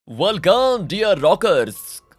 Welcome dear rockers.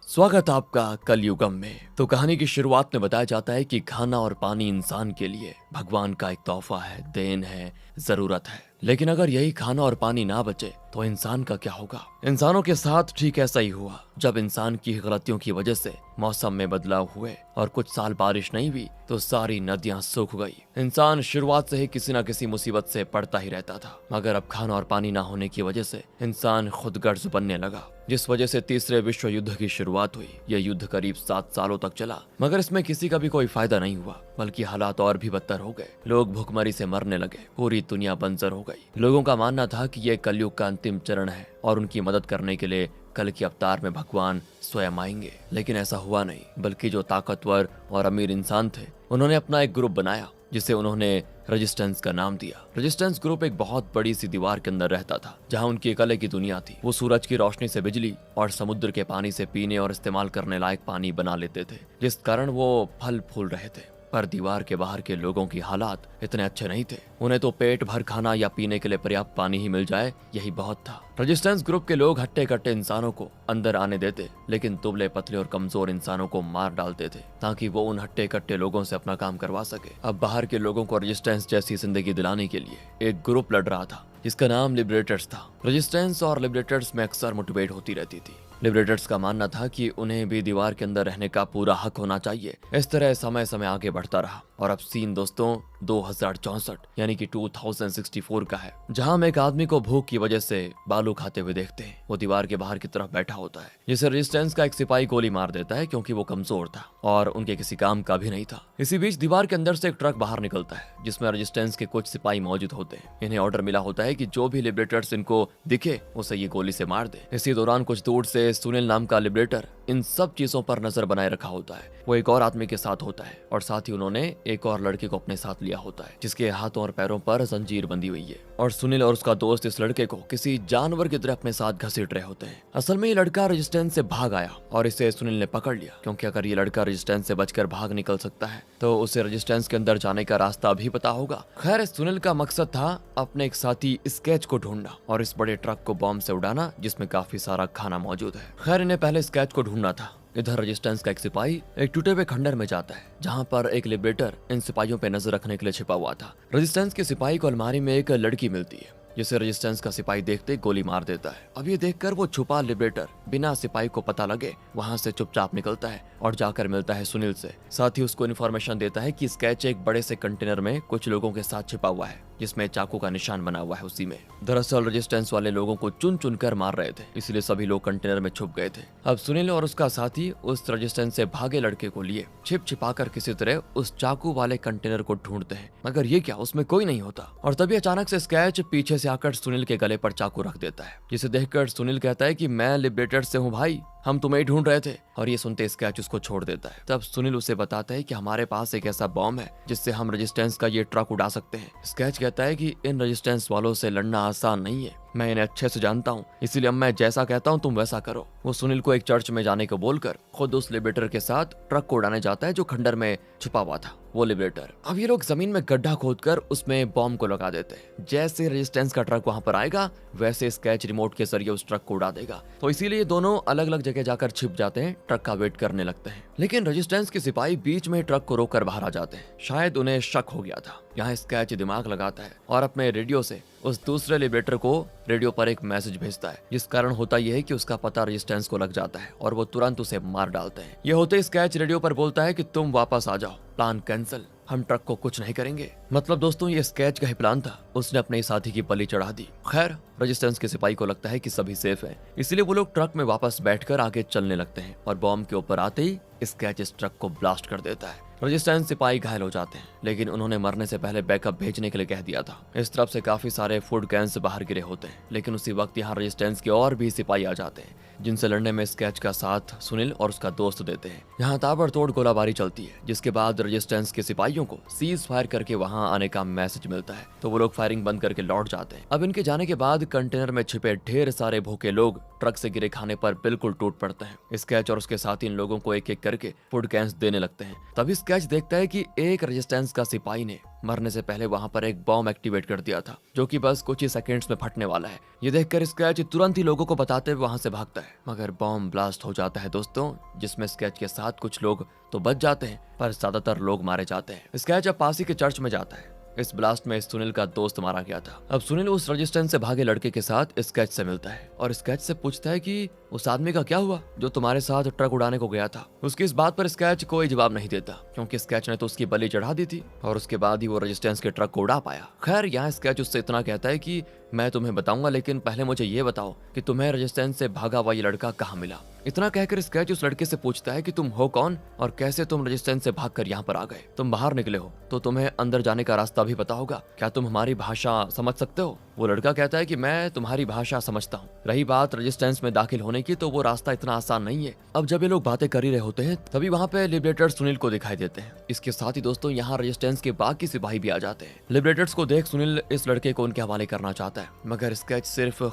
स्वागत आपका कलयुगम में। तो कहानी की शुरुआत में बताया जाता है कि खाना और पानी इंसान के लिए भगवान का एक तोहफा है, देन है, जरूरत है। लेकिन अगर यही खाना और पानी ना बचे तो इंसान का क्या होगा। इंसानों के साथ ठीक ऐसा ही हुआ। जब इंसान की गलतियों की वजह से मौसम में बदलाव हुए और कुछ साल बारिश नहीं हुई तो सारी नदियां सूख गई। इंसान शुरुआत से ही किसी न किसी मुसीबत से पड़ता ही रहता था, मगर अब खाना और पानी ना होने की वजह से इंसान खुदगर्ज बनने लगा, जिस वजह से तीसरे विश्व युद्ध की शुरुआत हुई। यह युद्ध करीब 7 सालों तक चला, मगर इसमें किसी का भी कोई फायदा नहीं हुआ, बल्कि हालात और भी बदतर हो गए। लोग भूखमरी से मरने लगे, पूरी दुनिया बंजर हो गई। लोगों का मानना था कि यह कलयुग का अंतिम चरण है और उनकी मदद करने के लिए कल के अवतार में भगवान स्वयं आएंगे। लेकिन ऐसा हुआ नहीं, बल्कि जो ताकतवर और अमीर इंसान थे उन्होंने अपना एक ग्रुप बनाया जिसे उन्होंने रेजिस्टेंस का नाम दिया। रेजिस्टेंस ग्रुप एक बहुत बड़ी सी दीवार के अंदर रहता था, जहां उनकी अकेले की दुनिया थी। वो सूरज की रोशनी से बिजली और समुद्र के पानी से पीने और इस्तेमाल करने लायक पानी बना लेते थे, जिस कारण वो फल फूल रहे थे। पर दीवार के बाहर के लोगों की हालात इतने अच्छे नहीं थे। उन्हें तो पेट भर खाना या पीने के लिए पर्याप्त पानी ही मिल जाए यही बहुत था। रेजिस्टेंस ग्रुप के लोग हट्टे कट्टे इंसानों को अंदर आने देते, लेकिन दुबले पतले और कमजोर इंसानों को मार डालते थे ताकि वो उन हट्टे कट्टे लोगों से अपना काम करवा सके। अब बाहर के लोगों को रेजिस्टेंस जैसी जिंदगी दिलाने के लिए एक ग्रुप लड़ रहा था जिसका नाम लिबरेटर्स था। रेजिस्टेंस और लिबरेटर्स में अक्सर मुठभेड़ होती रहती थी। लिबरेटर्स का मानना था कि उन्हें भी दीवार के अंदर रहने का पूरा हक होना चाहिए। इस तरह समय समय आगे बढ़ता रहा और अब सीन दोस्तों 2064 यानी कि 2064 का है, जहां हम एक आदमी को भूख की वजह से बालू खाते हुए देखते हैं। वो दीवार के बाहर की तरफ बैठा होता है, जिसे रेजिस्टेंस का एक सिपाही गोली मार देता है क्योंकि वो कमजोर था और उनके किसी काम का भी नहीं था। इसी बीच दीवार के अंदर से एक ट्रक बाहर निकलता है जिसमें रेजिस्टेंस के कुछ सिपाही मौजूद होते हैं। इन्हें ऑर्डर मिला होता है कि जो भी लिबरेटर्स इनको दिखे उसे ये गोली से मार दे। इसी दौरान कुछ दूर से सुनील नाम का लिबरेटर इन सब चीजों पर नजर बनाए रखा होता है। वो एक और आदमी के साथ होता है और साथ ही उन्होंने एक और लड़के को अपने साथ लिया होता है, जिसके हाथों और पैरों पर जंजीर बंधी हुई है। और सुनील और उसका दोस्त इस लड़के को किसी जानवर की तरह अपने साथ घसीट रहे होते हैं। असल में ये लड़का रेजिस्टेंस से भाग आया और इसे सुनील ने पकड़ लिया, क्योंकि अगर ये लड़का रेजिस्टेंस से बचकर भाग निकल सकता है तो उसे रेजिस्टेंस के अंदर जाने का रास्ता भी पता होगा। खैर, सुनील का मकसद था अपने एक साथी स्केच को ढूंढना और इस बड़े ट्रक को बॉम्ब से उड़ाना जिसमें काफी सारा खाना मौजूद है। खैर, इन्हें पहले स्केच को ढूंढना था। इधर रेजिस्टेंस का एक सिपाही एक टूटे हुए खंडर में जाता है, जहां पर एक लिबरेटर इन सिपाहियों पे नजर रखने के लिए छिपा हुआ था। रेजिस्टेंस के सिपाही को अलमारी में एक लड़की मिलती है, जिसे रेजिस्टेंस का सिपाही देखते गोली मार देता है। अब ये देखकर वो छुपा लिबरेटर बिना सिपाही को पता लगे वहां से चुपचाप निकलता है और जाकर मिलता है सुनील से। साथ ही उसको इन्फॉर्मेशन देता है कि स्केच एक बड़े से कंटेनर में कुछ लोगों के साथ छिपा हुआ है, जिसमें चाकू का निशान बना हुआ है उसी में। दरअसल रेजिस्टेंस वाले लोगों को चुन चुन कर मार रहे थे, इसलिए सभी लोग कंटेनर में छुप गए थे। अब सुनील और उसका साथी उस रेजिस्टेंस से भागे लड़के को लिए छिप छिपाकर किसी तरह उस चाकू वाले कंटेनर को ढूंढते हैं, मगर ये क्या, उसमें कोई नहीं होता। और तभी अचानक से स्केच पीछे से आकर सुनील के गले पर चाकू रख देता है, जिसे देखकर सुनील कहता है कि मैं लिबरेटर से हूँ भाई, हम तुम्हें ही ढूंढ रहे थे। और ये सुनते स्केच उसको छोड़ देता है। तब सुनील उसे बताता है कि हमारे पास एक ऐसा बॉम्ब है जिससे हम रेजिस्टेंस का ये ट्रक उड़ा सकते हैं। स्केच कहता है कि इन रेजिस्टेंस वालों से लड़ना आसान नहीं है, मैं इन्हें अच्छे से जानता हूँ, इसीलिए अब मैं जैसा कहता हूँ तुम वैसा करो। वो सुनील को एक चर्च में जाने को बोलकर खुद उस लिबरेटर के साथ ट्रक को उड़ाने जाता है जो खंडर में छुपा हुआ था वो लिबरेटर। अब ये लोग जमीन में गड्ढा खोदकर उसमें बॉम्ब को लगा देते हैं। जैसे रेजिस्टेंस का ट्रक वहां पर आएगा वैसे स्केच रिमोट के जरिए उस ट्रक को उड़ा देगा। तो इसीलिए दोनों अलग अलग जगह जाकर छिप जाते हैं, ट्रक का वेट करने लगते हैं। लेकिन रेजिस्टेंस के सिपाही बीच में ट्रक को रोककर बाहर आ जाते हैं। शायद उन्हें शक हो गया था। यहाँ स्केच दिमाग लगाता है और अपने रेडियो से उस दूसरे लिबरेटर को रेडियो पर एक मैसेज भेजता है, जिस कारण होता यह है कि उसका पता रेजिस्टेंस को लग जाता है और वो तुरंत उसे मार डालते हैं। ये होते स्केच रेडियो पर बोलता है कि तुम वापस आ जाओ, प्लान कैंसिल, हम ट्रक को कुछ नहीं करेंगे। मतलब दोस्तों, ये स्केच का ही प्लान था, उसने अपने साथी की बलि चढ़ा दी। खैर, रेजिस्टेंस के सिपाही को लगता है कि सभी सेफ है, इसलिए वो लोग ट्रक में वापस बैठकर आगे चलने लगते हैं और बॉम्ब के ऊपर आते ही स्केच इस ट्रक को ब्लास्ट कर देता है। रेजिस्टेंस सिपाही घायल हो जाते हैं, लेकिन उन्होंने मरने से पहले बैकअप भेजने के लिए कह दिया था। इस तरफ से काफी सारे फूड कैंस बाहर गिरे होते हैं, लेकिन उसी वक्त यहाँ रेजिस्टेंस के और भी सिपाही आ जाते हैं, जिनसे लड़ने में स्केच का साथ सुनील और उसका दोस्त देते हैं। यहाँ ताबड़तोड़ गोलाबारी चलती है, जिसके बाद रेजिस्टेंस के सिपाहियों को सीज फायर करके वहाँ आने का मैसेज मिलता है, तो वो लोग फायरिंग बंद करके लौट जाते हैं। अब इनके जाने के बाद कंटेनर में छिपे ढेर सारे भूखे लोग ट्रक से गिरे खाने पर बिल्कुल टूट पड़ते हैं। स्केच और उसके साथी इन लोगों को एक एक करके फूड कैंस देने लगते हैं। तभी स्केच देखता है कि एक रेजिस्टेंस का सिपाही ने मरने से पहले वहाँ पर एक बॉम्ब एक्टिवेट कर दिया था जो कि बस कुछ ही सेकंड्स में फटने वाला है। ये देखकर स्केच तुरंत ही लोगों को बताते हुए वहाँ से भागता है, मगर बॉम्ब ब्लास्ट हो जाता है दोस्तों, जिसमें स्केच के साथ कुछ लोग तो बच जाते हैं पर ज्यादातर लोग मारे जाते हैं। स्केच अब पास ही के चर्च में जाता है। इस ब्लास्ट में सुनील का दोस्त मारा गया था। अब सुनील उस रेजिस्टेंस से भागे लड़के के साथ स्केच से मिलता है और स्केच से पूछता है कि उस आदमी का क्या हुआ जो तुम्हारे साथ ट्रक उड़ाने को गया था। उसकी इस बात पर स्केच कोई जवाब नहीं देता क्योंकि स्केच ने तो उसकी बलि चढ़ा दी थी और उसके बाद ही वो रेजिस्टेंस के ट्रक को उड़ा पाया। खैर यहाँ स्केच उससे इतना कहता है कि मैं तुम्हें बताऊंगा, लेकिन पहले मुझे ये बताओ कि तुम्हें रेजिस्टेंस से भागा हुआ ये लड़का कहाँ मिला। इतना कहकर स्केच उस लड़के से पूछता है कि तुम हो कौन और कैसे तुम रेजिस्टेंस से भागकर यहाँ पर आ गए। तुम बाहर निकले हो तो तुम्हें अंदर जाने का रास्ता भी पता होगा, क्या तुम हमारी भाषा समझ सकते हो। वो लड़का कहता है कि मैं तुम्हारी भाषा समझता हूँ, रही बात रेजिस्टेंस में दाखिल होने की तो वो रास्ता इतना आसान नहीं है। अब जब ये लोग बातें कर ही रहे होते हैं तभी वहाँ पे लिबरेटर्स सुनील को दिखाई देते हैं। इसके साथ ही दोस्तों यहाँ रेजिस्टेंस के बाकी सिपाही भी आ जाते हैं। लिबरेटर्स को देख सुनील इस लड़के को उनके हवाले करना चाहता है, मगर स्केच सिर्फ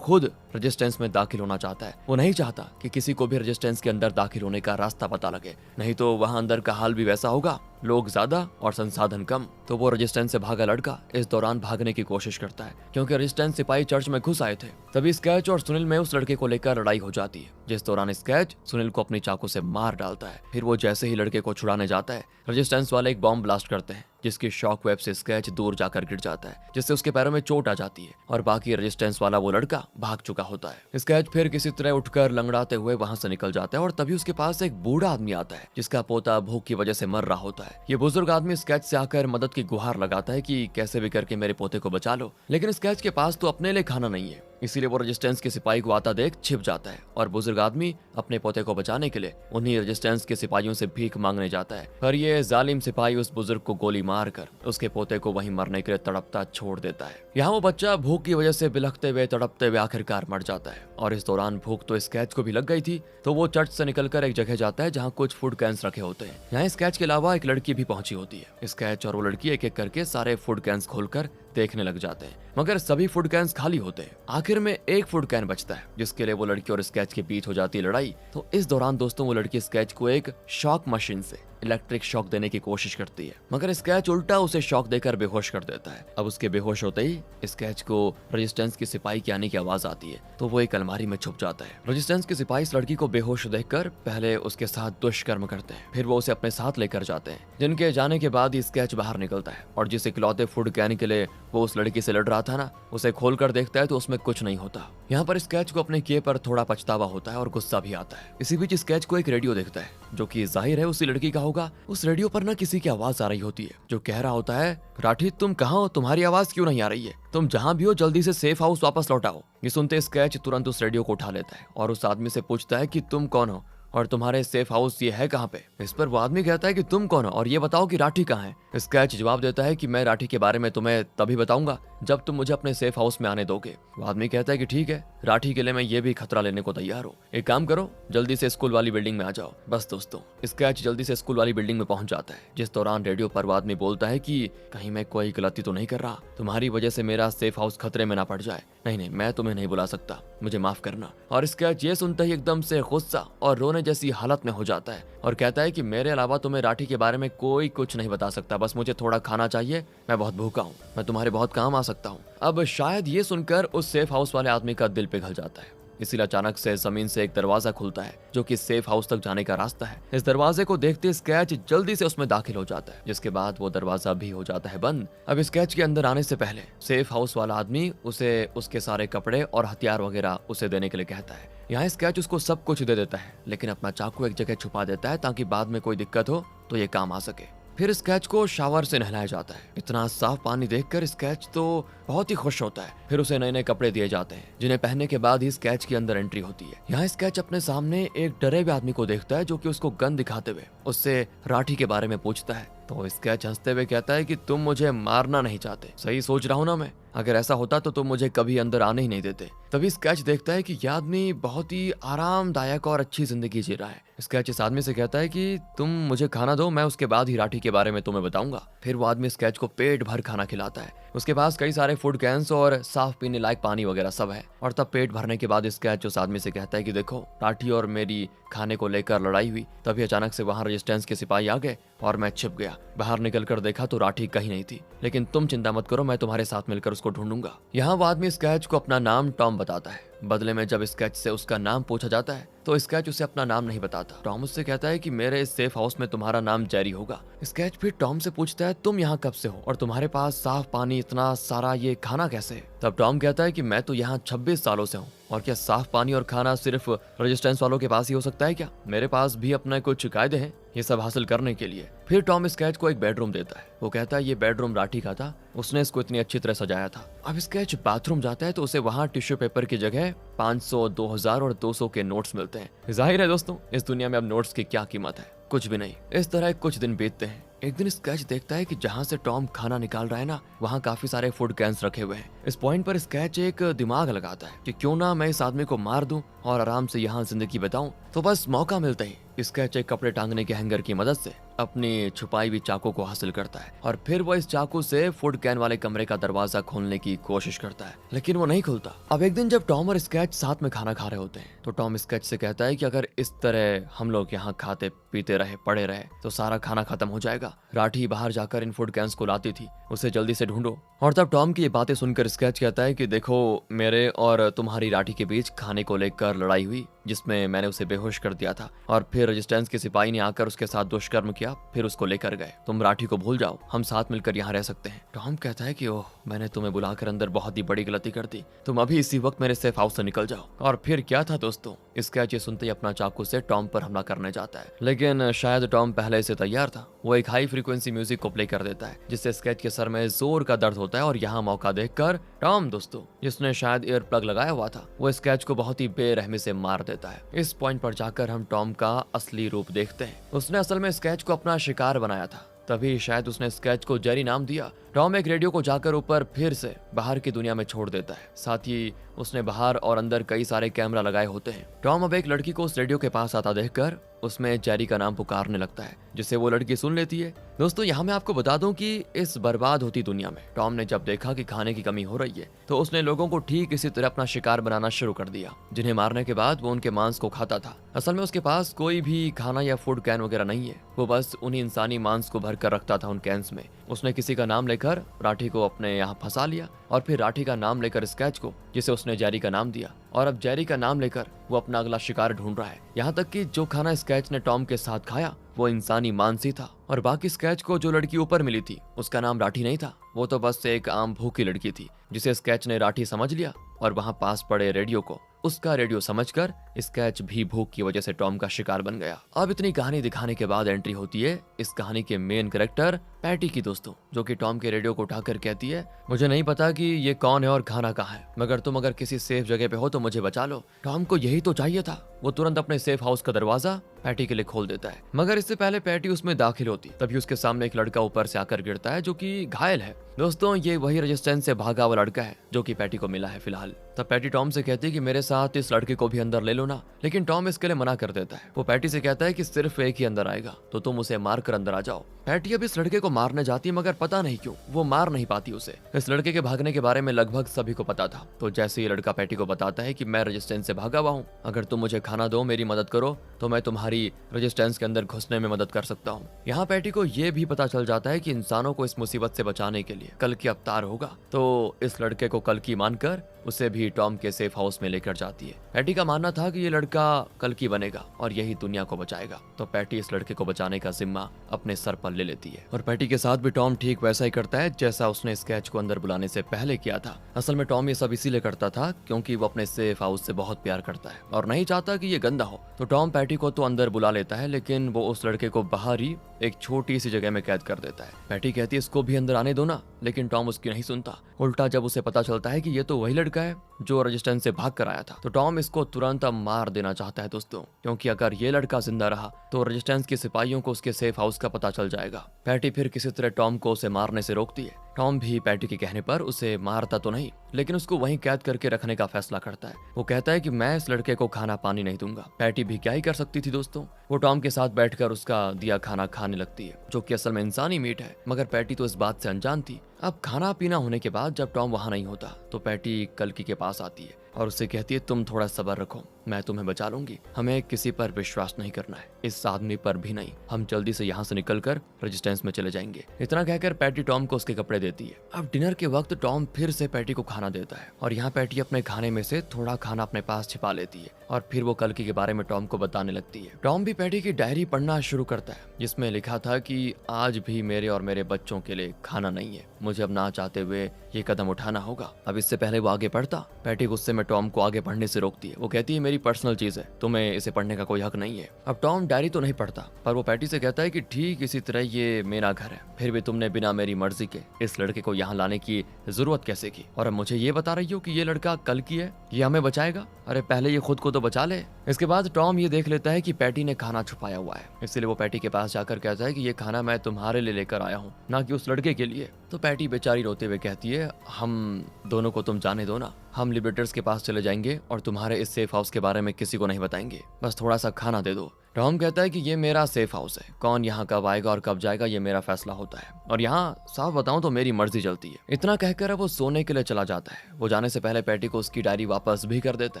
खुद रेजिस्टेंस में दाखिल होना चाहता है। वो नहीं चाहता कि किसी को भी रेजिस्टेंस के अंदर दाखिल होने का रास्ता पता लगे, नहीं तो वहाँ अंदर का हाल भी वैसा होगा, लोग ज्यादा और संसाधन कम। तो वो रेजिस्टेंस से भागा लड़का इस दौरान भागने की कोशिश करता है क्योंकि रेजिस्टेंस सिपाही चर्च में घुस आए थे। तभी स्केच और सुनील में उस लड़के को लेकर लड़ाई हो जाती है, जिस दौरान स्केच सुनील को अपनी चाकू से मार डालता है। फिर वो जैसे ही लड़के को छुड़ाने जाता है रेजिस्टेंस वाले एक बॉम्ब ब्लास्ट करते हैं जिसकी शॉक वेव से स्केच दूर जाकर गिर जाता है, जिससे उसके पैरों में चोट आ जाती है और बाकी रेजिस्टेंस वाला वो लड़का भाग चुका होता है। स्केच फिर किसी तरह उठकर लंगड़ाते हुए वहां से निकल जाता है और तभी उसके पास एक बूढ़ा आदमी आता है जिसका पोता भूख की वजह से मर रहा होता है। ये बुजुर्ग आदमी स्केच से आकर मदद की गुहार लगाता है कि कैसे भी करके मेरे पोते को बचा लो, लेकिन स्केच के पास तो अपने लिए खाना नहीं है, इसीलिए वो रेजिस्टेंस के सिपाही को आता देख छिप जाता है और बुजुर्ग आदमी अपने पोते को बचाने के लिए उन्हीं रेजिस्टेंस के सिपाहियों से भीख मांगने जाता है। पर ये जालिम सिपाही उस बुजुर्ग को गोली मारकर उसके पोते को वहीं मरने के लिए तड़पता छोड़ देता है। यहाँ वो बच्चा भूख की वजह से बिलखते हुए तड़पते हुए आखिरकार मर जाता है और इस दौरान भूख तो स्केच को भी लग गई थी, तो वो चर्च से निकलकर एक जगह जाता है जहाँ कुछ फूड कैंस रखे होते हैं। यहाँ स्केच के अलावा एक लड़की भी पहुंची होती है। स्केच और वो लड़की एक एक करके सारे फूड कैंस खोलकर देखने लग जाते हैं, मगर सभी फूड कैंस खाली होते हैं। आखिर में एक फूड कैन बचता है जिसके लिए वो लड़की और स्केच के बीच हो जाती है लड़ाई। तो इस दौरान दोस्तों वो लड़की स्केच को एक शॉक मशीन से इलेक्ट्रिक शॉक देने की कोशिश करती है, मगर स्केच उल्टा उसे शॉक देकर बेहोश कर देता है। अब उसके बेहोश होते ही स्केच को रेजिस्टेंस के सिपाही के आने की आवाज आती है, तो वो एक अलमारी में छुप जाता है। रेजिस्टेंस के सिपाही इस लड़की को बेहोश देखकर पहले उसके साथ दुष्कर्म करते हैं, फिर वो उसे अपने साथ लेकर जाते हैं, जिनके जाने के बाद ही स्केच बाहर निकलता है और जिस इकलौते फूड कैन के लिए वो उस लड़की से लड़ रहा था ना, उसे खोलकर देखता है तो उसमें कुछ नहीं होता। यहाँ पर स्केच को अपने किए पर थोड़ा पछतावा होता है और गुस्सा भी आता है। इसी बीच स्केच को एक रेडियो दिखता है जो कि जाहिर है उसी लड़की का होगा। उस रेडियो पर ना किसी की आवाज आ रही होती है जो कह रहा होता है, राठी तुम कहाँ हो, तुम्हारी आवाज क्यों नहीं आ रही है, तुम जहाँ भी हो जल्दी से सेफ हाउस वापस लौट आओ। ये सुनते स्केच तुरंत उस रेडियो को उठा लेता है और उस आदमी से पूछता है कि तुम कौन हो और तुम्हारे सेफ हाउस ये है कहाँ पे। इस पर वो आदमी कहता है कि तुम कौन हो और ये बताओ कि राठी कहाँ है। स्केच जवाब देता है कि मैं राठी के बारे में तुम्हें तभी बताऊंगा जब तुम मुझे अपने सेफ हाउस में आने दोगे। वो आदमी कहता है कि ठीक है, राठी के लिए मैं ये भी खतरा लेने को तैयार हूँ, एक काम करो जल्दी से स्कूल वाली बिल्डिंग में आ जाओ। बस दोस्तों स्केच जल्दी से स्कूल वाली बिल्डिंग में पहुंच जाता है, जिस दौरान रेडियो पर वो आदमी बोलता है कि कहीं मैं कोई गलती तो नहीं कर रहा, तुम्हारी वजह से मेरा सेफ हाउस खतरे में ना पड़ जाए। नहीं, मैं तुम्हें नहीं बुला सकता, मुझे माफ करना। और स्केच ये सुनते ही एकदम से गुस्सा और रोने जैसी हालत में हो जाता है और कहता है कि मेरे अलावा तुम्हें राठी के बारे में कोई कुछ नहीं बता सकता, बस मुझे थोड़ा खाना चाहिए, मैं बहुत भूखा हूँ, मैं तुम्हारे बहुत काम आ सकता हूँ। अब शायद ये सुनकर उस सेफ हाउस वाले आदमी का दिल पिघल जाता है, इसलिए अचानक से जमीन से एक दरवाजा खुलता है जो कि सेफ हाउस तक जाने का रास्ता है। इस दरवाजे को देखते स्केच जल्दी से उसमें दाखिल हो जाता है, जिसके बाद वो दरवाजा भी हो जाता है बंद। अब स्केच के अंदर आने से पहले सेफ हाउस वाला आदमी उसे उसके सारे कपड़े और हथियार वगैरह उसे देने के लिए कहता है। यहाँ स्केच उसको सब कुछ दे देता है, लेकिन अपना चाकू एक जगह छुपा देता है ताकि बाद में कोई दिक्कत हो तो ये काम आ सके। फिर स्केच को शावर से नहलाया जाता है। इतना साफ पानी देखकर स्केच तो बहुत ही खुश होता है। फिर उसे नए नए कपड़े दिए जाते हैं जिन्हें पहनने के बाद ही स्केच की अंदर एंट्री होती है। यहाँ स्केच अपने सामने एक डरे हुए आदमी को देखता है जो कि उसको गन दिखाते हुए उससे राठी के बारे में पूछता है। तो स्केच हंसते हुए कहता है कि तुम मुझे मारना नहीं चाहते, सही सोच रहा हूँ ना मैं। अगर ऐसा होता तो तुम मुझे कभी अंदर आने ही नहीं देते। तभी स्केच देखता है कि यह आदमी बहुत ही आरामदायक और अच्छी जिंदगी जी रहा है। स्केच इस आदमी से कहता है कि तुम मुझे खाना दो, मैं उसके बाद ही राठी के बारे में तुम्हें बताऊंगा। फिर वो आदमी स्केच को पेट भर खाना खिलाता है। उसके पास कई सारे फूड कैंस और साफ पीने लायक पानी वगैरह सब है। और तब पेट भरने के बाद स्केच उस आदमी से कहता है कि देखो, राठी और मेरी खाने को लेकर लड़ाई हुई, तभी अचानक से वहां रेजिस्टेंस के सिपाही आ गए और मैं छिप गया। बाहर निकलकर देखा तो राठी कहीं नहीं थी, लेकिन तुम चिंता मत करो, मैं तुम्हारे साथ मिलकर उसको ढूंढूंगा। यहाँ वो आदमी स्केच को अपना नाम टॉम बताता है। बदले में जब स्केच से उसका नाम पूछा जाता है तो स्केच उसे अपना नाम नहीं बताता। टॉम उससे कहता है कि मेरे इस सेफ हाउस में तुम्हारा नाम जेरी होगा। स्केच फिर टॉम से पूछता है तुम यहाँ कब से हो और तुम्हारे पास साफ पानी, इतना सारा ये खाना कैसे? तब टॉम कहता है कि मैं तो यहाँ 26 सालों से हूँ, और क्या साफ पानी और खाना सिर्फ रेजिस्टेंस वालों के पास ही हो सकता है क्या? मेरे पास भी अपने कुछ कायदे हैं ये सब हासिल करने के लिए। फिर टॉम स्केच को एक बेडरूम देता है। वो कहता है ये बेडरूम राठी का था, उसने इसको इतनी अच्छी तरह सजाया था। अब स्केच बाथरूम जाता है तो उसे वहां टिश्यू पेपर की जगह 500, 2000 और 200 के नोट्स मिलते हैं। जाहिर है दोस्तों, इस दुनिया में अब नोट्स की क्या कीमत है, कुछ भी नहीं। इस तरह कुछ दिन बीतते हैं। एक दिन स्केच देखता है कि जहाँ से टॉम खाना निकाल रहा है ना, वहाँ काफी सारे फूड कैंस रखे हुए हैं। इस पॉइंट पर स्केच एक दिमाग लगाता है कि क्यों ना मैं इस आदमी को मार दूं और आराम से यहाँ जिंदगी बिताऊं। तो बस मौका मिलता ही स्केच एक कपड़े टांगने के हैंगर की मदद से अपनी छुपाई हुई चाकू को हासिल करता है और फिर वो इस चाकू से फूड कैन वाले कमरे का दरवाजा खोलने की कोशिश करता है, लेकिन वो नहीं खुलता। अब एक दिन जब टॉम और स्केच साथ में खाना खा रहे होते हैं तो टॉम स्केच से कहता है कि अगर इस तरह हम लोग यहाँ खाते पीते रहे, पड़े रहे, तो सारा खाना खत्म हो जाएगा। राठी बाहर जाकर इन फूड कैंस को लाती थी, उसे जल्दी से ढूंढो। और तब टॉम की ये बातें सुनकर स्केच कहता है कि देखो, मेरे और तुम्हारी राठी के बीच खाने को लेकर लड़ाई हुई, जिसमें मैंने उसे बेहोश कर दिया था और फिर रेजिस्टेंस के सिपाही ने आकर उसके साथ दुष्कर्म किया, फिर उसको लेकर गए। तुम राठी को भूल जाओ, हम साथ मिलकर यहाँ रह सकते हैं। टॉम कहता है कि ओह, मैंने तुम्हें बुलाकर अंदर बहुत ही बड़ी गलती कर दी, तुम अभी इसी वक्त मेरे सेफ हाउस से निकल जाओ। और फिर क्या था दोस्तों, स्केच ये सुनते ही अपना चाकू से टॉम पर हमला करने जाता है, लेकिन शायद टॉम पहले से तैयार था। वो एक हाई फ्रीक्वेंसी म्यूजिक को प्ले कर देता है, जिससे स्केच के सर में जोर का दर्द होता है। और यहाँ मौका देखकर टॉम दोस्तों, जिसने शायद ईयर प्लग लगाया हुआ था, वो स्केच को बहुत ही बेरहमी से मार देता है। इस पॉइंट पर जाकर हम टॉम का असली रूप देखते हैं। उसने असल में स्केच को अपना शिकार बनाया था, तभी शायद उसने स्केच को जेरी नाम दिया। टॉम एक रेडियो को जाकर ऊपर फिर से बाहर की दुनिया में छोड़ देता है। साथ ही उसने बाहर और अंदर कई सारे कैमरा लगाए होते हैं। टॉम अब एक लड़की को उस रेडियो के पास आता देखकर उसमें जेरी का नाम पुकारने लगता है, जिसे वो लड़की सुन लेती है। दोस्तों, यहाँ मैं आपको बता दूं कि इस बर्बाद होती दुनिया में टॉम ने जब देखा कि खाने की कमी हो रही है, तो उसने लोगों को ठीक इसी तरह अपना शिकार बनाना शुरू कर दिया, जिन्हें मारने के बाद वो उनके मांस को खाता था। असल में उसके पास कोई भी खाना या फूड कैन वगैरह नहीं है, वो बस उन्हीं इंसानी मांस को भर कर रखता था उन कैंस में। उसने किसी का नाम लेकर राठी को अपने यहाँ फंसा लिया और फिर राठी का नाम लेकर स्केच को, जिसे उसने जेरी का नाम दिया। और अब जेरी का नाम लेकर वो अपना अगला शिकार ढूंढ रहा है। यहाँ तक कि जो खाना स्केच ने टॉम के साथ खाया वो इंसानी मांस ही था। और बाकी स्केच को जो लड़की ऊपर मिली थी उसका नाम राठी नहीं था, वो तो बस एक आम भूखी लड़की थी, जिसे स्केच ने राठी समझ लिया और वहाँ पास पड़े रेडियो को उसका रेडियो समझकर स्केच भी भूख की वजह से टॉम का शिकार बन गया। अब इतनी कहानी दिखाने के बाद एंट्री होती है इस कहानी के मेन कैरेक्टर पैटी की दोस्तों, जो कि टॉम के रेडियो को उठाकर कहती है, मुझे नहीं पता कि ये कौन है और खाना कहाँ है, मगर तुम अगर किसी सेफ जगह पे हो तो मुझे बचा लो। टॉम को यही तो चाहिए था। वो तुरंत अपने सेफ हाउस का दरवाजा पैटी के लिए खोल देता है, मगर इससे पहले पैटी उसमें दाखिल होती तभी उसके सामने एक लड़का ऊपर से आकर गिरता है, जो कि घायल है। दोस्तों, ये वही रेजिस्टेंस से भागा हुआ लड़का है जो कि पैटी को मिला है फिलहाल। तब पैटी टॉम से कहती है कि मेरे साथ इस लड़के को भी अंदर ले लो ना, लेकिन टॉम इसके लिए मना कर देता है। वो पैटी से कहता है कि सिर्फ एक ही अंदर आएगा, तो तुम उसे मार कर अंदर आ जाओ। पैटी अब इस लड़के को मारने जाती है, मगर पता नहीं क्यों वो मार नहीं पाती उसे। इस लड़के के भागने के बारे में लगभग सभी को पता था। तो जैसे ये लड़का पैटी को बताता है कि मैं रेजिस्टेंस से भागा हुआ हूँ, अगर तुम मुझे खाना दो, मेरी मदद करो, तो मैं तुम्हारी रेजिस्टेंस के अंदर घुसने में मदद कर सकता हूँ। यहाँ पैटी को ये भी पता चल जाता है कि इंसानों को इस मुसीबत से बचाने के लिए कल की अवतार होगा। तो इस लड़के को कल की मानकर उसे भी टॉम के सेफ हाउस में लेकर जाती है। पैटी का मानना था कि ये लड़का कल की बनेगा और यही दुनिया को बचाएगा। तो पैटी इस लड़के को बचाने का जिम्मा अपने सर पर ले लेती है और पैटी के साथ भी टॉम ठीक वैसा ही करता है जैसा उसने स्केच को अंदर बुलाने से पहले किया था। असल में टॉम ये सब इसीलिए करता था क्योंकि वो अपने सेफ हाउस से बहुत प्यार करता है और नहीं चाहता कि ये गंदा हो। तो टॉम पैटी को तो अंदर बुला लेता है, लेकिन वो उस लड़के को बाहर ही एक छोटी सी जगह में कैद कर देता है। पैटी कहती है इसको भी अंदर आने दो ना, लेकिन टॉम उसकी नहीं सुनता। उल्टा जब उसे पता चलता है कि ये तो वही लड़का है जो रेजिस्टेंस से भाग कर आया था, तो टॉम इसको तुरंत मार देना चाहता है दोस्तों, क्योंकि अगर ये लड़का जिंदा रहा तो रेजिस्टेंस के सिपाहियों को उसके सेफ हाउस का पता चल जाएगा। पैटी फिर किसी तरह टॉम को उसे मारने से रोकती है, टॉम भी पैटी के कहने पर उसे मारता तो नहीं, लेकिन उसको वहीं कैद करके रखने का फैसला करता है। वो कहता है कि मैं इस लड़के को खाना पानी नहीं दूंगा। पैटी भी क्या ही कर सकती थी दोस्तों, वो टॉम के साथ बैठकर उसका दिया खाना खाने लगती है, जो कि असल में इंसानी मीट है। मगर पैटी तो इस बात से अनजान थी। अब खाना पीना होने के बाद जब टॉम वहां नहीं होता तो पैटी कल्कि के पास आती है और उससे कहती है, तुम थोड़ा सब्र रखो, मैं तुम्हें बचा लूंगी। हमें किसी पर विश्वास नहीं करना है, इस आदमी पर भी नहीं। हम जल्दी से यहाँ से निकलकर रेजिस्टेंस में चले जाएंगे। इतना कहकर पैटी टॉम को उसके कपड़े देती है। अब डिनर के वक्त टॉम फिर से पैटी को खाना देता है और यहाँ पैटी अपने खाने में से थोड़ा खाना अपने पास छिपा लेती है और फिर वो कल्कि के बारे में टॉम को बताने लगती है। टॉम भी पैटी की डायरी पढ़ना शुरू करता है, जिसमें लिखा था कि आज भी मेरे और मेरे बच्चों के लिए खाना नहीं है। मुझे अब ना चाहते हुए ये कदम उठाना होगा। अब इससे पहले वो आगे बढ़ता, पैटी गुस्से में टॉम को आगे बढ़ने से रोकती है। वो कहती है, मेरी पर्सनल चीज है, तुम्हें इसे पढ़ने का कोई हक नहीं है। अब टॉम डायरी तो नहीं पढ़ता, पर वो पैटी से कहता है कि ठीक इसी तरह ये मेरा घर है, फिर भी तुमने बिना मेरी मर्जी के इस लड़के को यहाँ लाने की जरूरत कैसे की? और अब मुझे ये बता रही हो कि ये लड़का कल्कि है, ये हमें बचाएगा? अरे पहले ये खुद को तो बचा ले। इसके बाद टॉम ये देख लेता है कि पैटी ने खाना छुपाया हुआ है, इसलिए वो पैटी के पास जाकर कहता है कि ये खाना मैं तुम्हारे लिए लेकर आया हूँ, ना कि उस लड़के के लिए। तो पैटी बेचारी रोते हुए कहती है, हम दोनों को तुम जाने दो ना, हम लिबरेटर्स के पास चले जाएंगे और तुम्हारे इस सेफ हाउस के बारे में किसी को नहीं बताएंगे, बस थोड़ा सा खाना दे दो। टॉम कहता है कि ये मेरा सेफ हाउस है, कौन यहाँ कब आएगा और कब जाएगा ये मेरा फैसला होता है, और यहाँ साफ बताऊं तो मेरी मर्जी चलती है। इतना कहकर वो सोने के लिए चला जाता है। वो जाने से पहले पैटी को उसकी डायरी वापस भी कर देता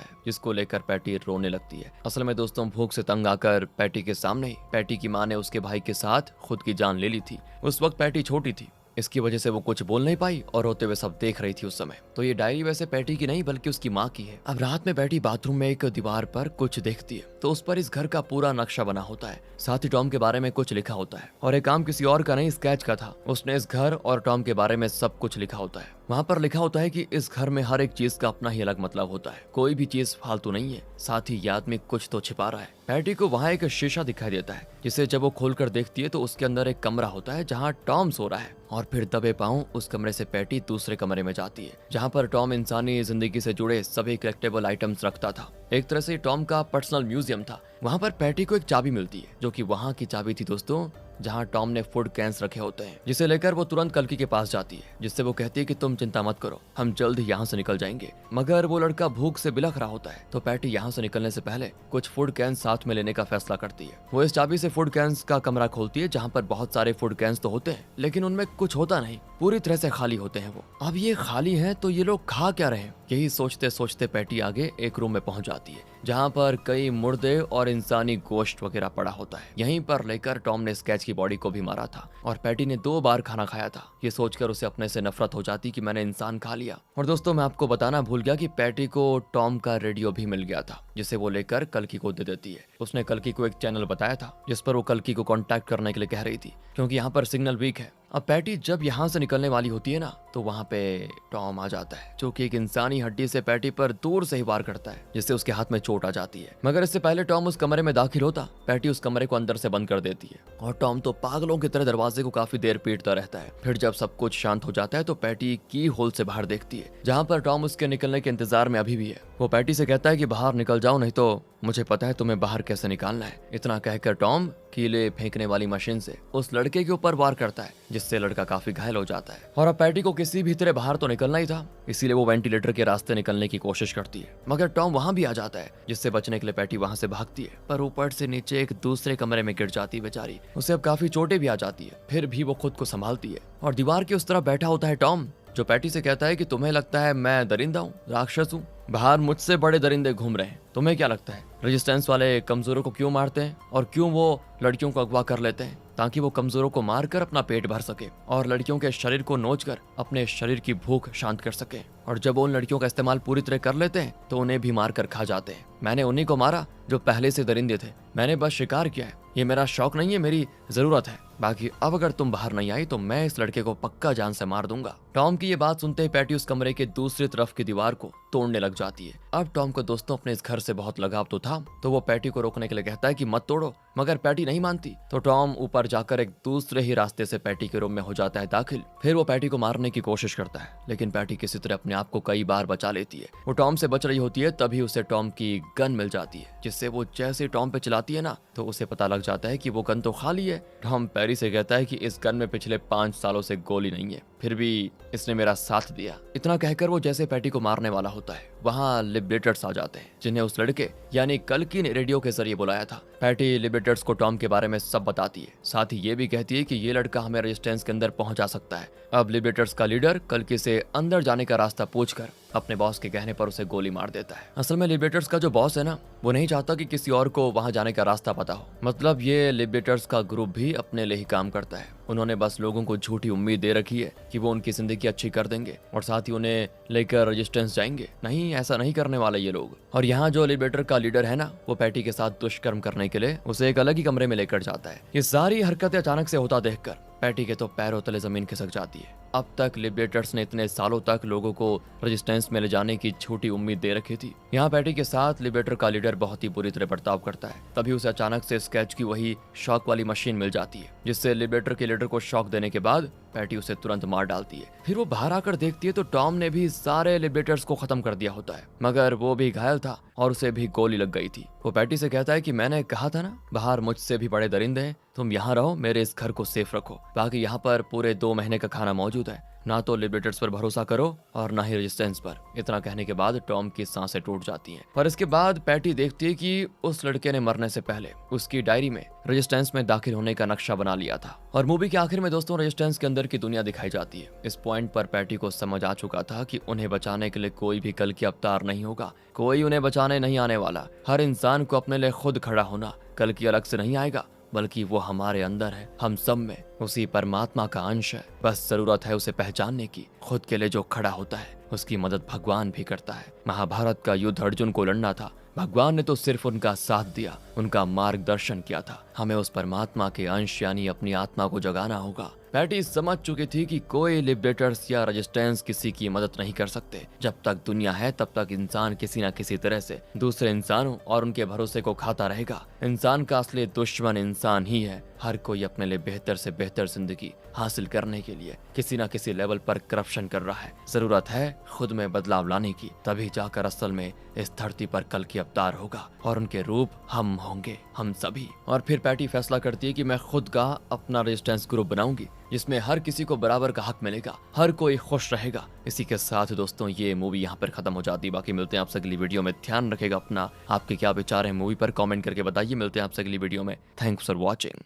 है, जिसको लेकर पैटी रोने लगती है। असल में दोस्तों, भूख से तंग आकर पैटी के सामने ही पैटी की माँ ने उसके भाई के साथ खुद की जान ले ली थी। उस वक्त पैटी छोटी थी, इसकी वजह से वो कुछ बोल नहीं पाई और रोते हुए सब देख रही थी उस समय। तो ये डायरी वैसे पैटी की नहीं बल्कि उसकी माँ की है। अब रात में पैटी बाथरूम में एक दीवार पर कुछ देखती है, तो उस पर इस घर का पूरा नक्शा बना होता है, साथ ही टॉम के बारे में कुछ लिखा होता है। और ये काम किसी और का नहीं, स्केच का था। उसने इस घर और टॉम के बारे में सब कुछ लिखा होता है। वहाँ पर लिखा होता है कि इस घर में हर एक चीज का अपना ही अलग मतलब होता है, कोई भी चीज फालतू नहीं है, साथ ही ये आदमी कुछ तो छिपा रहा है। पैटी को वहाँ एक शीशा दिखाई देता है, जिसे जब वो खोलकर देखती है तो उसके अंदर एक कमरा होता है जहाँ टॉम सो रहा है। और फिर दबे पांव उस कमरे से पैटी दूसरे कमरे में जाती है, जहाँ पर टॉम इंसानी जिंदगी से जुड़े सभी कलेक्टेबल आइटम्स रखता था। एक तरह से टॉम का पर्सनल म्यूजियम था। वहाँ पर पैटी को एक चाबी मिलती है, जो कि वहाँ की चाबी थी दोस्तों, जहाँ टॉम ने फूड कैंस रखे होते हैं, जिसे लेकर वो तुरंत कल्कि के पास जाती है, जिससे वो कहती है कि तुम चिंता मत करो, हम जल्द ही यहाँ से निकल जाएंगे। मगर वो लड़का भूख से बिलख रहा होता है, तो पैटी यहाँ से निकलने से पहले कुछ फूड कैंस साथ में लेने का फैसला करती है। वो इस चाबी से फूड कैंस का कमरा खोलती है, जहाँ पर बहुत सारे फूड कैंस तो होते हैं, लेकिन उनमें कुछ होता नहीं, पूरी तरह से खाली होते हैं वो। अब ये खाली है तो ये लोग खा क्या रहे हैं? यही सोचते सोचते पैटी आगे एक रूम में पहुंच जाती है, जहाँ पर कई मुर्दे और इंसानी गोश्त वगैरह पड़ा होता है। यहीं पर लेकर टॉम ने स्केच की बॉडी को भी मारा था और पैटी ने 2 बार खाना खाया था। ये सोचकर उसे अपने से नफरत हो जाती कि मैंने इंसान खा लिया। और दोस्तों, मैं आपको बताना भूल गया कि पैटी को टॉम का रेडियो भी मिल गया था, जिसे वो लेकर कल्कि को दे देती है। उसने कल्कि को एक चैनल बताया था जिस पर वो कल्कि को कांटेक्ट करने के लिए कह रही थी, क्योंकि यहाँ पर सिग्नल वीक है। अब पैटी जब यहाँ से निकलने वाली होती है ना, तो वहाँ पे टॉम आ जाता है, जो कि एक इंसानी हड्डी से पैटी पर दूर से ही वार करता है, जिससे उसके हाथ में चोट आ जाती है। मगर इससे पहले टॉम उस कमरे में दाखिल होता, पैटी उस कमरे को अंदर से बंद कर देती है और टॉम तो पागलों की तरह दरवाजे को काफी देर पीटता रहता है। फिर जब सब कुछ शांत हो जाता है तो पैटी की होल से बाहर देखती है, जहाँ पर टॉम उसके निकलने के इंतजार में अभी भी है। वो पैटी से कहता है कि बाहर निकल जाओ, नहीं तो मुझे पता है तुम्हें बाहर कैसे निकालना है। इतना कहकर टॉम कीले फेंकने वाली मशीन से उस लड़के के ऊपर वार करता है, जिससे लड़का काफी घायल हो जाता है। और अब पैटी को किसी भी तरह बाहर तो निकलना ही था, इसीलिए वो वेंटिलेटर के रास्ते निकलने की कोशिश करती है। मगर टॉम वहां भी आ जाता है, जिससे बचने के लिए पैटी वहां से भागती है, पर ऊपर से नीचे एक दूसरे कमरे में गिर जाती है बेचारी। उसे अब काफी चोटें भी आ जाती है, फिर भी वो खुद को संभालती है। और दीवार के उस तरफ बैठा होता है टॉम, जो पैटी से कहता है कि तुम्हें लगता है मैं दरिंदा हूँ, राक्षस हूँ, बाहर मुझसे बड़े दरिंदे घूम रहे हैं, तुम्हें क्या लगता है रेजिस्टेंस वाले कमजोरों को क्यों मारते हैं और क्यों वो लड़कियों को अगवा कर लेते हैं, ताकि वो कमजोरों को मारकर अपना पेट भर सके और लड़कियों के शरीर को नोचकर अपने शरीर की भूख शांत कर सके। और जब वो उन लड़कियों का इस्तेमाल पूरी तरह कर लेते हैं तो उन्हें भी मार कर खा जाते हैं। मैंने उन्हीं को मारा जो पहले से दरिंदे थे, मैंने बस शिकार किया है, ये मेरा शौक नहीं है, मेरी जरूरत है। बाकी अब अगर तुम बाहर नहीं आई तो मैं इस लड़के को पक्का जान से मार दूंगा। टॉम की ये बात सुनते ही पैटी उस कमरे के दूसरी तरफ की दीवार को तोड़ने लग जाती है। अब टॉम को दोस्तों अपने इस घर से बहुत लगाव तो था, तो वो पैटी को रोकने के लिए कहता है कि मत तोड़ो, मगर पैटी नहीं मानती। तो टॉम ऊपर जाकर एक दूसरे ही रास्ते से पैटी के रूम में हो जाता है दाखिल। फिर वो पैटी को मारने की कोशिश करता है, लेकिन पैटी किसी तरह अपने आप को कई बार बचा लेती है। वो टॉम से बच रही होती है, तभी उसे टॉम की गन मिल जाती है, जिससे वो जैसे टॉम पे चलाती है ना, तो उसे पता लग जाता है कि वो गन तो खाली है। टॉम पैरी से कहता है कि इस गन में पिछले 5 सालों से गोली नहीं है, फिर भी इसने मेरा साथ दिया। इतना कहकर वो जैसे पैटी को मारने वाला होता है, वहाँ लिबरेटर्स आ जाते हैं, जिन्हें उस लड़के यानी कल्कि ने रेडियो के जरिए बुलाया था। पैटी लिबरेटर्स को टॉम के बारे में सब बताती है, साथ ही ये भी कहती है कि ये लड़का हमें रेजिस्टेंस के अंदर पहुंचा सकता है। अब लिबरेटर्स का लीडर कल्कि से अंदर जाने का रास्ता पूछकर अपने बॉस के कहने पर उसे गोली मार देता है। असल में लिबरेटर्स का जो बॉस है ना, वो नहीं चाहता कि किसी और को वहां जाने का रास्ता पता हो। मतलब ये लिबरेटर्स का ग्रुप भी अपने लिए ही काम करता है। उन्होंने बस लोगों को झूठी उम्मीद दे रखी है कि वो उनकी जिंदगी अच्छी कर देंगे और साथ ही उन्हें लेकर रेजिस्टेंस जाएंगे। नहीं, ऐसा नहीं करने वाले ये लोग। और यहाँ जो लिबरेटर का लीडर है ना, वो पैटी के साथ दुष्कर्म करने के लिए उसे एक अलग ही कमरे में लेकर जाता है। ये सारी हरकतें अचानक से होता देखकर पैटी के तो पैरों तले जमीन खिसक जाती है। अब तक लिबरेटर्स ने इतने सालों तक लोगों को रेजिस्टेंस में ले जाने की झूठी उम्मीद दे रखी थी। यहाँ पैटी के साथ लिबरेटर का लीडर बहुत ही बुरी तरह बर्ताव करता है। तभी उसे अचानक से स्केच की वही शॉक वाली मशीन मिल जाती है, जिससे लिबरेटर के लीडर को शॉक देने के बाद पैटी उसे तुरंत मार डालती है। फिर वो बाहर आकर देखती है तो टॉम ने भी सारे लिबरेटर्स को खत्म कर दिया होता है, मगर वो भी घायल था और उसे भी गोली लग गई थी। वो पैटी से कहता है कि मैंने कहा था ना, बाहर मुझसे भी बड़े दरिंदे हैं, तुम यहाँ रहो, मेरे इस घर को सेफ रखो। बाकी यहाँ पर पूरे 2 महीने का खाना मौजूद है, ना तो लिबरेटर्स पर भरोसा करो और ना ही रेजिस्टेंस पर। इतना कहने के बाद टॉम की सांसें टूट जाती हैं। पर इसके बाद पैटी देखती है कि उस लड़के ने मरने से पहले उसकी डायरी में रेजिस्टेंस में दाखिल होने का नक्शा बना लिया था। और मूवी के आखिर में दोस्तों रेजिस्टेंस के अंदर की दुनिया दिखाई जाती है। इस पॉइंट पर पैटी को समझ आ चुका था कि उन्हें बचाने के लिए कोई भी कल की अवतार नहीं होगा, कोई उन्हें बचाने नहीं आने वाला। हर इंसान को अपने लिए खुद खड़ा होना, कल की अलग से नहीं आएगा, बल्कि वो हमारे अंदर है, हम सब में उसी परमात्मा का अंश है। बस जरूरत है उसे पहचानने की। खुद के लिए जो खड़ा होता है उसकी मदद भगवान भी करता है। महाभारत का युद्ध अर्जुन को लड़ना था, भगवान ने तो सिर्फ उनका साथ दिया, उनका मार्गदर्शन किया था। हमें उस परमात्मा के अंश यानी अपनी आत्मा को जगाना होगा। पैटी समझ चुकी थी कि कोई लिबरेटर्स या रेजिस्टेंस किसी की मदद नहीं कर सकते। जब तक दुनिया है तब तक इंसान किसी न किसी तरह से दूसरे इंसानों और उनके भरोसे को खाता रहेगा। इंसान का असली दुश्मन इंसान ही है। हर कोई अपने लिए बेहतर से बेहतर जिंदगी हासिल करने के लिए किसी न किसी लेवल पर करप्शन कर रहा है। जरूरत है खुद में बदलाव लाने की, तभी जाकर असल में इस धरती पर कल की अवतार होगा और उनके रूप हम होंगे, हम सभी। और फिर पैटी फैसला करती है कि मैं खुद का अपना रेजिस्टेंस ग्रुप बनाऊंगी, जिसमें हर किसी को बराबर का हक मिलेगा, हर कोई खुश रहेगा। इसी के साथ दोस्तों ये मूवी यहाँ पर खत्म हो जाती है। बाकी मिलते हैं आपसे अगली वीडियो में। ध्यान रखेगा अपना। आपके क्या विचार है मूवी पर कमेंट करके बताइए। मिलते हैं आपसे अगली वीडियो में। Thanks for watching.